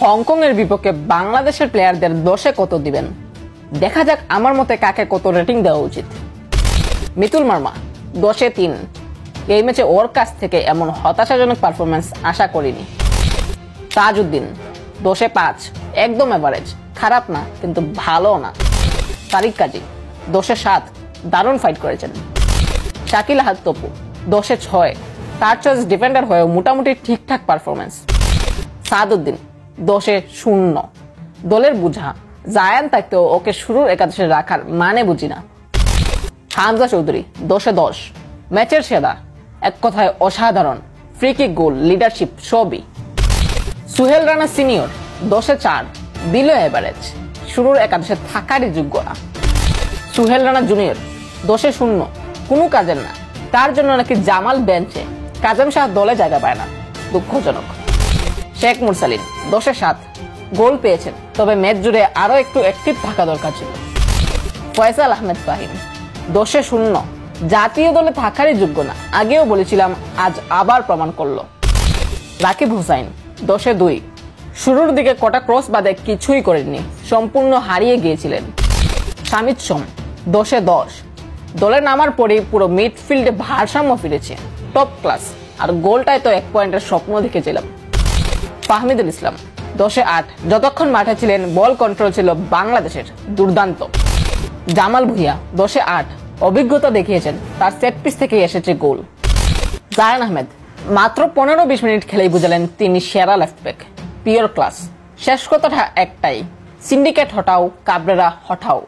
Hong Kong এর বিপক্ষে বাংলাদেশের প্লেয়ারদের 10-এ কত দিবেন? দেখা যাক আমার মতে কাকে কত রেটিং দেওয়া উচিত। মিতুল মার্মা 10-এ 3। এই ম্যাচে ওর কাছ থেকে এমন হতাশাজনক পারফরমেন্স আশা করিনি। তাজউদ্দিন 10-এ 5, একদম এভারেজ, খারাপ না কিন্তু ভালো না। তারিক কাজী 10-এ 7, দারুণ ফাইট করেছেন। শাকিল আহাদ তপু 10-এ 6, তার চয়েস ডিফেন্ডার হয়েও মোটামুটি ঠিকঠাক পারফরমেন্স। সাদউদ্দিন 10-এ 0, দলের বুঝা, জায়ান থাকতেও ওকে শুরুর একাদশে রাখার মানে বুঝি না। হামজা চৌধুরী 10-এ 10, ম্যাচের সেরা, এক কথায় অসাধারণ, ফ্রি কিক, গোল, লিডারশিপ সবই। সুহেল রানা সিনিয়র 10-এ 4, দিল এভারেজ, শুরুর একাদশে থাকারই যোগ্য না। সুহেল রানা জুনিয়র 10-এ 0, কোনো কাজের না, তার জন্য নাকি জামাল বেঞ্চে, কাজেম শাহ দলে জায়গা পায় না, দুঃখজনক। শেখ মুরসালিন 10-এ 7, গোল পেয়েছেন, তবে ম্যাচ জুড়ে আরো একটু অ্যাক্টিভ থাকা দরকার ছিল। ফয়সাল আহমেদ ফাহিম 10-এ 0, জাতীয় দলে থাকারই যোগ্য না, আগেও বলেছিলাম, আজ আবার প্রমাণ করলো। রাকিব হুসাইন 10-এ 2, শুরুর দিকে কটা ক্রস বাদে কিছুই করেননি, সম্পূর্ণ হারিয়ে গিয়েছিলেন। শামিদ সোম 10-এ 10, দলে নামার পরেই পুরো মিডফিল্ডে ভারসাম্য ফিরেছে, টপ ক্লাস, আর গোলটাই তো 1 পয়েন্টের স্বপ্ন দেখেছিলাম। ফাহমিদুল ইসলাম 10-এ 8, যতক্ষণ মাঠে ছিলেন বল কন্ট্রোল ছিল বাংলাদেশের দুর্দান্ত। জামাল ভুঁইয়া 10-এ 8, অভিজ্ঞতা দেখিয়েছেন, তার সেট পিস থেকেই এসেছে গোল। জায়ান আহমেদ মাত্র 15-20 মিনিট খেলেই বুঝালেন তিনি সেরা লেফট ব্যাক, পিওর ক্লাস। শেষ কথাটা একটাই, সিন্ডিকেট হটাও, কাবরেরা হটাও।